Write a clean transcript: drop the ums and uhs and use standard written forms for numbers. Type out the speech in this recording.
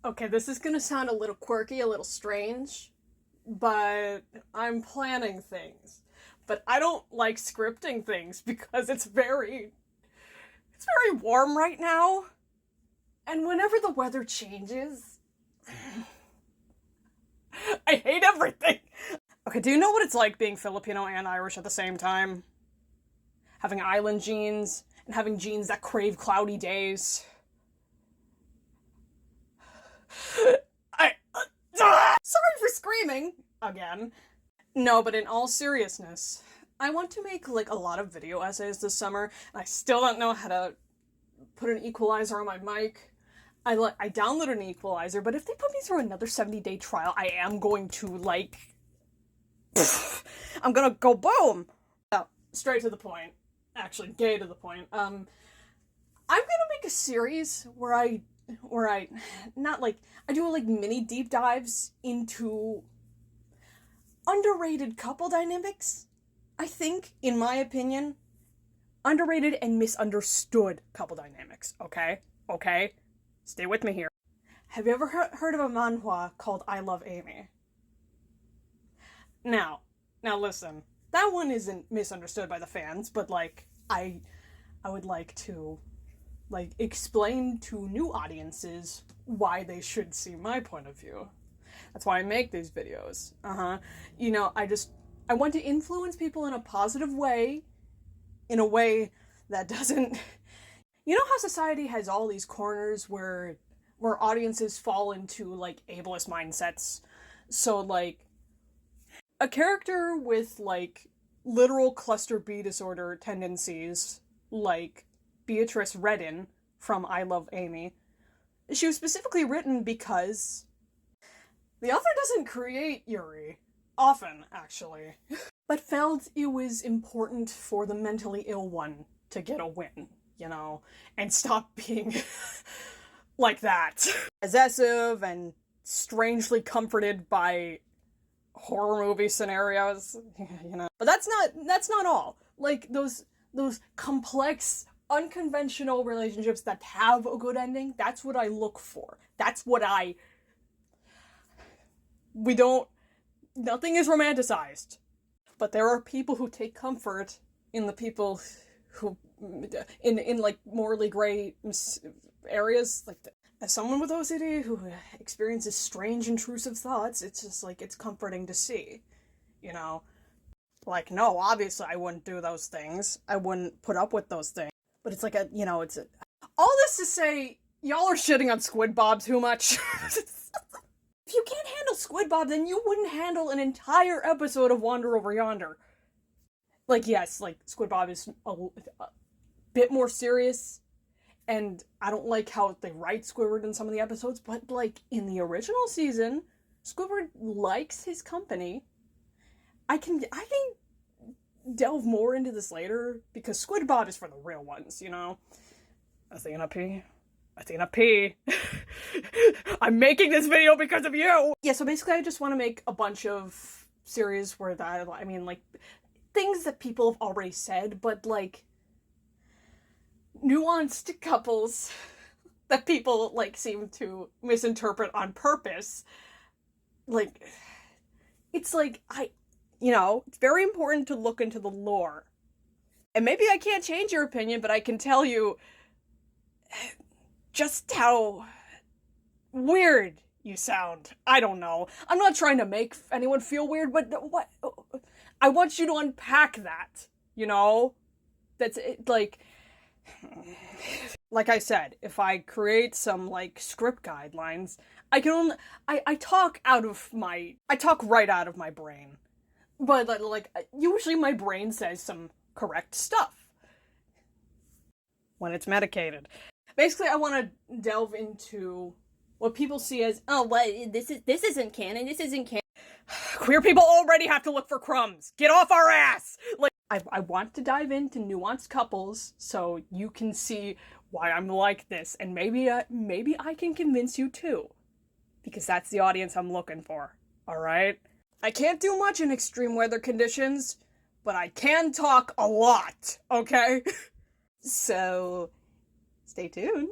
Okay, this is gonna sound a little quirky, a little strange, but I'm planning things. But I don't like scripting things because it's very warm right now. And whenever the weather changes, I hate everything. Okay, do you know what it's like being Filipino and Irish at the same time? Having island genes and having genes that crave cloudy days. Sorry for screaming again. No, but in all seriousness, I want to make like a lot of video essays this summer, and I still don't know how to put an equalizer on my mic. I downloaded an equalizer, but if they put me through another 70-day trial, I am going to like I'm gonna go boom. Oh, straight to the point. Actually, gay to the point. I'm gonna make a series where I not like I do like mini deep dives into underrated couple dynamics. I think, in my opinion, underrated and misunderstood couple dynamics. Okay? Okay? Stay with me here. Have you ever heard of a manhwa called I Love Amy? Now listen. That one isn't misunderstood by the fans, but like I would like to like explain to new audiences why they should see my point of view. That's why I make these videos. You know, I want to influence people in a positive way, in a way that doesn't you know how society has all these corners where audiences fall into like ableist mindsets. So like a character with like literal cluster B disorder tendencies, like Beatrice Redden from I Love Amy, she was specifically written because the author doesn't create Yuri, often actually, but felt it was important for the mentally ill one to get a win, you know, and stop being like that. Possessive and strangely comforted by horror movie scenarios, you know. But that's not all. Like those complex, unconventional relationships that have a good ending, that's what I look for. That's what we don't nothing is romanticized. But there are people who take comfort in the people who in like morally gray areas, like as someone with OCD who experiences strange intrusive thoughts, it's just like it's comforting to see, you know. Like, no, obviously I wouldn't do those things. I wouldn't put up with those things. But it's like all this to say, y'all are shitting on Squid Bob too much. If you can't handle Squid Bob, then you wouldn't handle an entire episode of Wander Over Yonder. Like, yes, like, Squid Bob is a bit more serious, and I don't like how they write Squidward in some of the episodes, but, like, in the original season, Squidward likes his company. I can delve more into this later, because Squid Bob is for the real ones, you know? Athena P. Athena P. I'm making this video because of you! Yeah, so basically I just want to make a bunch of series where like, things that people have already said, but, like, nuanced couples that people, like, seem to misinterpret on purpose. Like, it's like, it's very important to look into the lore. And maybe I can't change your opinion, but I can tell you just how weird you sound. I don't know. I'm not trying to make anyone feel weird, but what? I want you to unpack that, you know? That's it, like I said, if I create some, like, script guidelines, I talk right out of my brain. But, like, usually my brain says some correct stuff when it's medicated. Basically, I want to delve into what people see as, oh, what, this isn't canon, this isn't canon. Queer people already have to look for crumbs. Get off our ass! Like, I want to dive into nuanced couples so you can see why I'm like this, and maybe I can convince you too. Because that's the audience I'm looking for, alright? I can't do much in extreme weather conditions, but I can talk a lot, okay? So, stay tuned.